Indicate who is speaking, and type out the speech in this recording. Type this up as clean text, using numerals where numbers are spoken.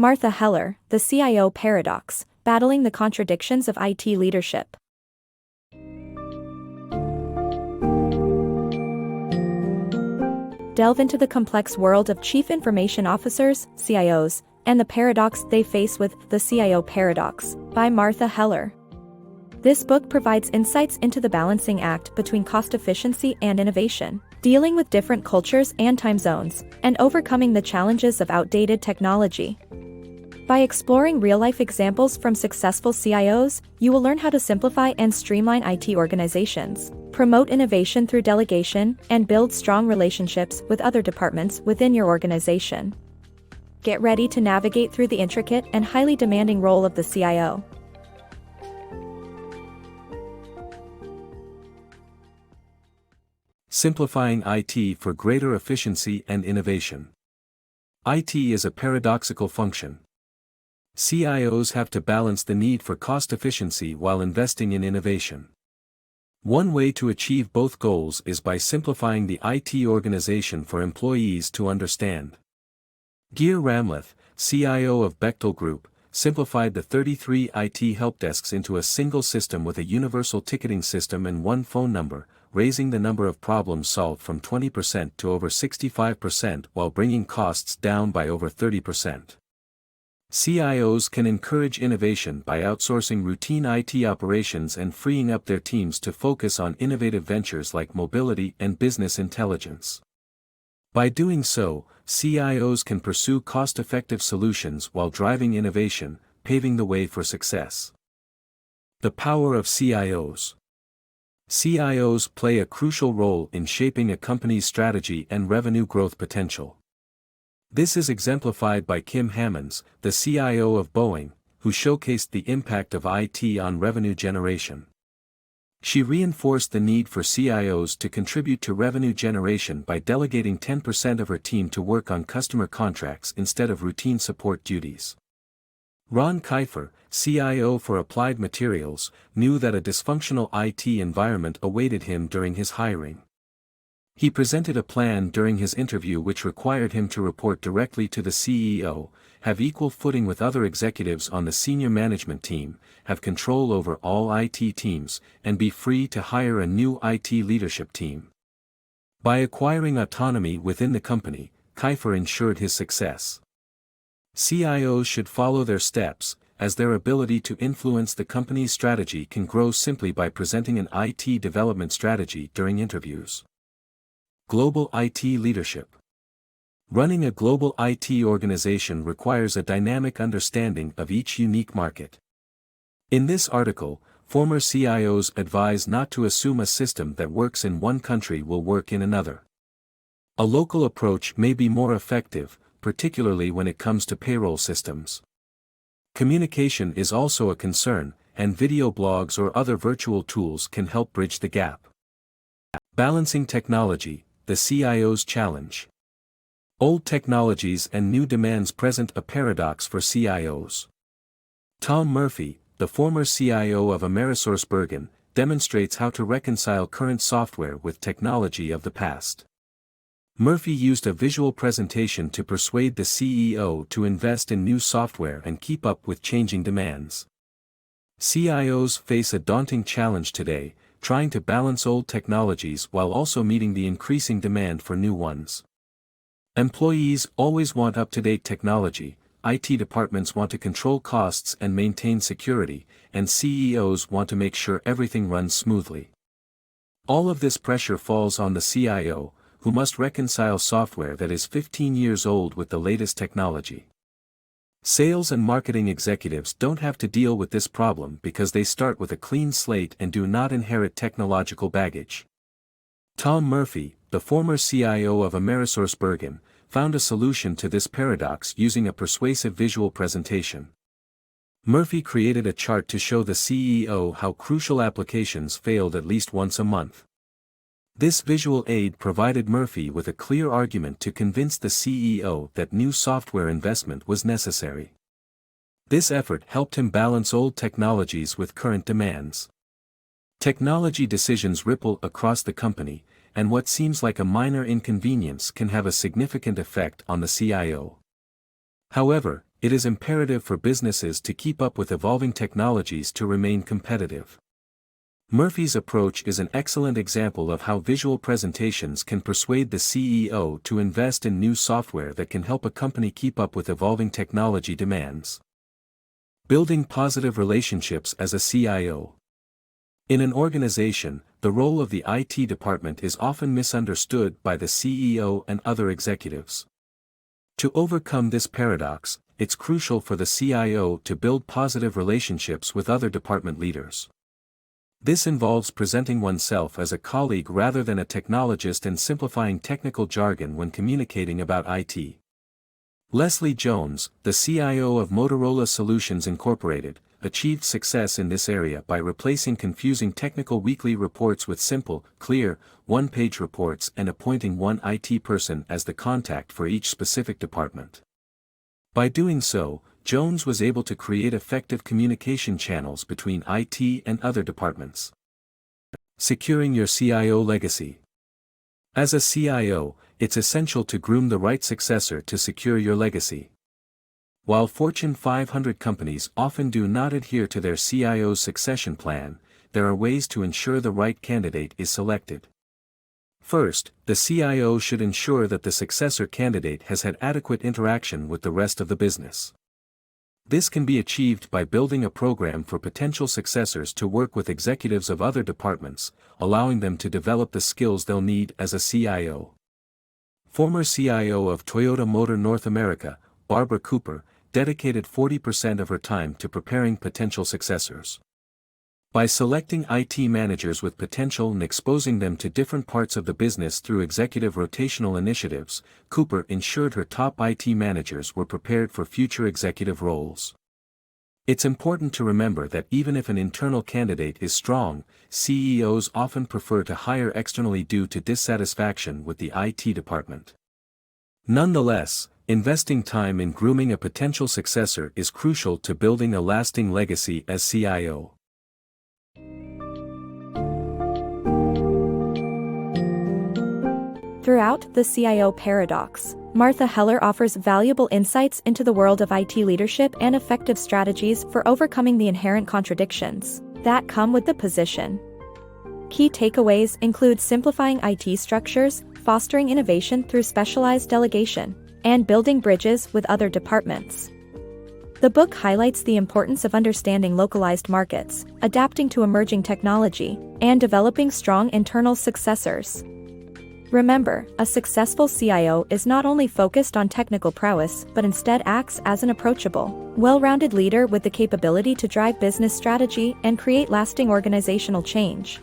Speaker 1: Martha Heller, The CIO Paradox, Battling the Contradictions of IT Leadership. Delve into the complex world of Chief Information Officers, CIOs, and the paradox they face with The CIO Paradox, by Martha Heller. This book provides insights into the balancing act between cost efficiency and innovation, dealing with different cultures and time zones, and overcoming the challenges of outdated technology. By exploring real-life examples from successful CIOs, you will learn how to simplify and streamline IT organizations, promote innovation through delegation, and build strong relationships with other departments within your organization. Get ready to navigate through the intricate and highly demanding role of the CIO.
Speaker 2: Simplifying IT for greater efficiency and innovation. IT is a paradoxical function. CIOs have to balance the need for cost efficiency while investing in innovation. One way to achieve both goals is by simplifying the IT organization for employees to understand. Geir Ramleth, CIO of Bechtel Group, simplified the 33 IT helpdesks into a single system with a universal ticketing system and one phone number, raising the number of problems solved from 20% to over 65% while bringing costs down by over 30%. CIOs can encourage innovation by outsourcing routine IT operations and freeing up their teams to focus on innovative ventures like mobility and business intelligence. By doing so, CIOs can pursue cost-effective solutions while driving innovation, paving the way for success. The power of CIOs. CIOs play a crucial role in shaping a company's strategy and revenue growth potential. This is exemplified by Kim Hammonds, the CIO of Boeing, who showcased the impact of IT on revenue generation. She reinforced the need for CIOs to contribute to revenue generation by delegating 10% of her team to work on customer contracts instead of routine support duties. Ron Kiefer, CIO for Applied Materials, knew that a dysfunctional IT environment awaited him during his hiring. He presented a plan during his interview which required him to report directly to the CEO, have equal footing with other executives on the senior management team, have control over all IT teams, and be free to hire a new IT leadership team. By acquiring autonomy within the company, Kiefer ensured his success. CIOs should follow their steps, as their ability to influence the company's strategy can grow simply by presenting an IT development strategy during interviews. Global IT leadership. Running a global IT organization requires a dynamic understanding of each unique market. In this article, former CIOs advise not to assume a system that works in one country will work in another. A local approach may be more effective, particularly when it comes to payroll systems. Communication is also a concern, and video blogs or other virtual tools can help bridge the gap. Balancing technology, the CIO's challenge. Old technologies and new demands present a paradox for CIOs. Tom Murphy, the former CIO of AmerisourceBergen, demonstrates how to reconcile current software with technology of the past. Murphy used a visual presentation to persuade the CEO to invest in new software and keep up with changing demands. CIOs face a daunting challenge today, trying to balance old technologies while also meeting the increasing demand for new ones. Employees always want up-to-date technology, IT departments want to control costs and maintain security, and CEOs want to make sure everything runs smoothly. All of this pressure falls on the CIO, who must reconcile software that is 15 years old with the latest technology. Sales and marketing executives don't have to deal with this problem because they start with a clean slate and do not inherit technological baggage. Tom Murphy, the former CIO of AmerisourceBergen, found a solution to this paradox using a persuasive visual presentation. Murphy created a chart to show the CEO how crucial applications failed at least once a month. This visual aid provided Murphy with a clear argument to convince the CEO that new software investment was necessary. This effort helped him balance old technologies with current demands. Technology decisions ripple across the company, and what seems like a minor inconvenience can have a significant effect on the CIO. However, it is imperative for businesses to keep up with evolving technologies to remain competitive. Murphy's approach is an excellent example of how visual presentations can persuade the CEO to invest in new software that can help a company keep up with evolving technology demands. Building positive relationships as a CIO. In an organization, the role of the IT department is often misunderstood by the CEO and other executives. To overcome this paradox, it's crucial for the CIO to build positive relationships with other department leaders. This involves presenting oneself as a colleague rather than a technologist and simplifying technical jargon when communicating about IT. Leslie Jones, the CIO of Motorola Solutions Incorporated, achieved success in this area by replacing confusing technical weekly reports with simple, clear, one-page reports and appointing one IT person as the contact for each specific department. By doing so, Jones was able to create effective communication channels between IT and other departments. Securing your CIO legacy. As a CIO, it's essential to groom the right successor to secure your legacy. While Fortune 500 companies often do not adhere to their CIO's succession plan, there are ways to ensure the right candidate is selected. First, the CIO should ensure that the successor candidate has had adequate interaction with the rest of the business. This can be achieved by building a program for potential successors to work with executives of other departments, allowing them to develop the skills they'll need as a CIO. Former CIO of Toyota Motor North America, Barbara Cooper, dedicated 40% of her time to preparing potential successors. By selecting IT managers with potential and exposing them to different parts of the business through executive rotational initiatives, Cooper ensured her top IT managers were prepared for future executive roles. It's important to remember that even if an internal candidate is strong, CEOs often prefer to hire externally due to dissatisfaction with the IT department. Nonetheless, investing time in grooming a potential successor is crucial to building a lasting legacy as CIO.
Speaker 1: Throughout the CIO Paradox, Martha Heller offers valuable insights into the world of IT leadership and effective strategies for overcoming the inherent contradictions that come with the position. Key takeaways include simplifying IT structures, fostering innovation through specialized delegation, and building bridges with other departments. The book highlights the importance of understanding localized markets, adapting to emerging technology, and developing strong internal successors. Remember, a successful CIO is not only focused on technical prowess but instead acts as an approachable, well-rounded leader with the capability to drive business strategy and create lasting organizational change.